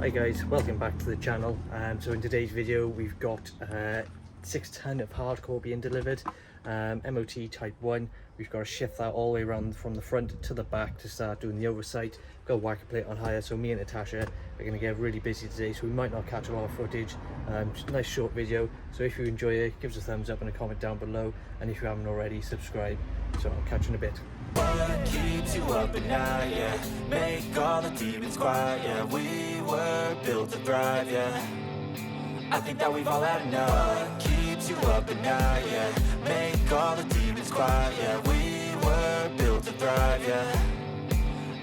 Hi guys, welcome back to the channel. So in today's video we've got 6 ton of hardcore being delivered, MOT type 1. We've got to shift that all the way around from the front to the back to start doing the oversight. We've got a whacker plate on hire, so me and Natasha are going to get really busy today, so we might not catch a lot of footage. Just a nice short video, so if you enjoy it, give us a thumbs up and a comment down below, and if you haven't already, subscribe. So I'll catch you in a bit. What keeps you up at night, yeah? Make all the demons quiet, yeah. We were built to thrive, yeah. I think that we've all had enough. What keeps you up at night, yeah? Make all the demons quiet, yeah. We were built to thrive, yeah.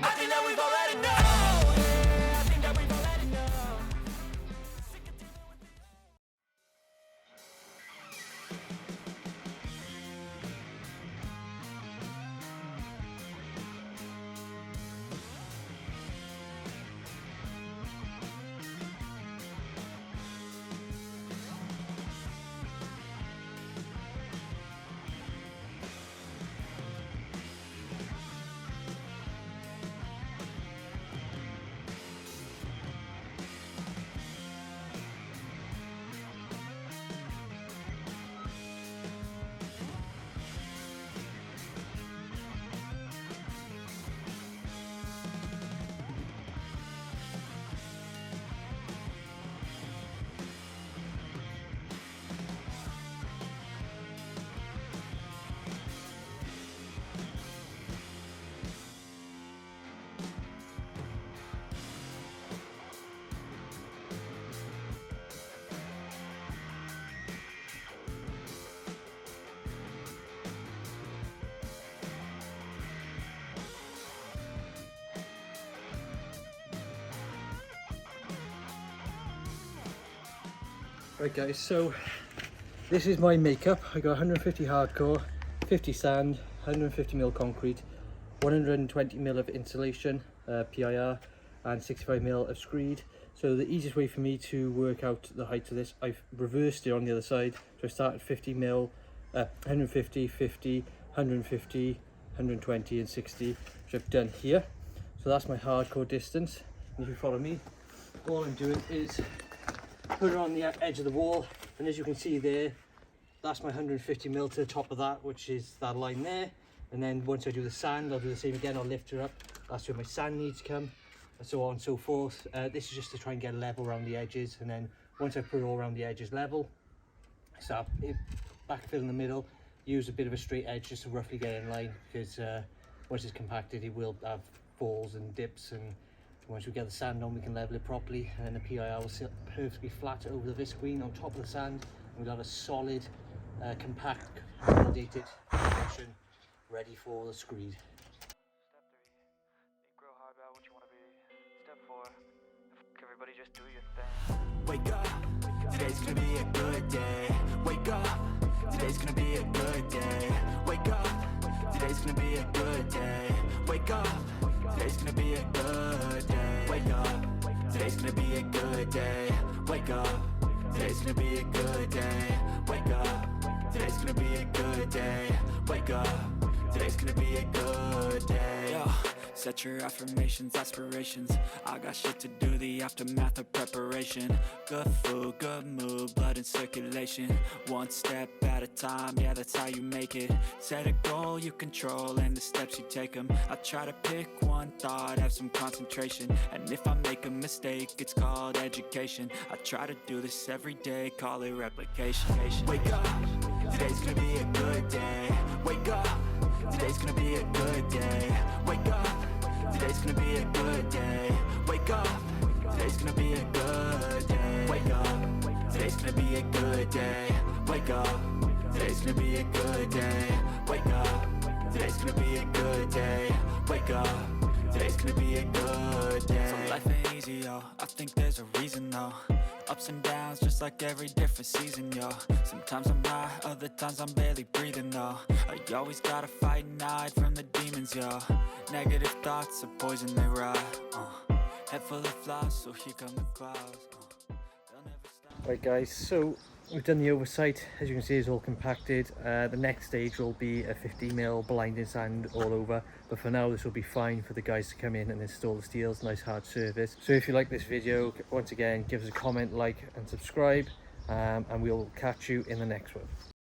I think that we've all had enough. Yeah, I think that we've all had enough. Right guys, so this is my makeup. I got 150 hardcore, 50 sand, 150mm concrete, 120mm of insulation, PIR, and 65mm of screed. So the easiest way for me to work out the height of this, I've reversed it on the other side. So I start at 50mm, 150, 50, 150, 120 and 60, which I've done here. So that's my hardcore distance. And if you follow me, all I'm doing is put it on the edge of the wall, and as you can see there, that's my 150mm to the top of that, which is that line there. And then once I do the sand, I'll do the same again. I'll lift her up, that's where my sand needs to come, and so on and so forth. This is just to try and get level around the edges, and then once I put it all around the edges level, start backfill in the middle, use a bit of a straight edge just to roughly get in line, because once it's compacted it will have falls and dips, and once we get the sand on we can level it properly, and then the PIR will sit perfectly flat over the visqueen on top of the sand, and we'll have a solid, compact, consolidated section ready for the screed. Step 3, grow hard about what you want to be. Step 4, everybody just do your thing. Wake up, today's gonna be a good day. Wake up, today's gonna be a good day. Wake up, today's gonna be a good day. Wake up, today's gonna be a good day. Wake up, today's gonna be a good day. Wake up, today's gonna be a good day. Wake up, today's gonna be a good day. Wake up, today's gonna be a good day. Yo, set your affirmations, aspirations. I got shit to do, the aftermath of preparation. Good food, good mood, blood in circulation. One step at a time, yeah, that's how you make it. Set a goal you control and the steps you take them. I try to pick one thought, have some concentration. And if I make a mistake, it's called education. I try to do this every day, call it replication. Wake up, today's gonna be a good day. Wake up, today's gonna be a good day. Wake up, today's gonna be a good day. Wake up, today's gonna be a good day. Wake up, today's gonna be a good day. Wake up, today's gonna be a good day. Wake up, today's gonna be a good day. Wake up, today's gonna be a good day. So life ain't easy, yo, I think there's a reason though. Ups and downs, just like every different season, yo. Sometimes I'm high, other times I'm barely breathing, though. I always gotta fight and hide from the demons, yo. Negative thoughts are poison, they rot. Head full of flies, so here come the clouds. They'll never stop. Right guys, so we've done the oversight. As you can see, it's all compacted. The next stage will be a 50mm blinding sand all over, but for now this will be fine for the guys to come in and install the steels. Nice hard surface. So if you like this video, once again, give us a comment, like and subscribe, and we'll catch you in the next one.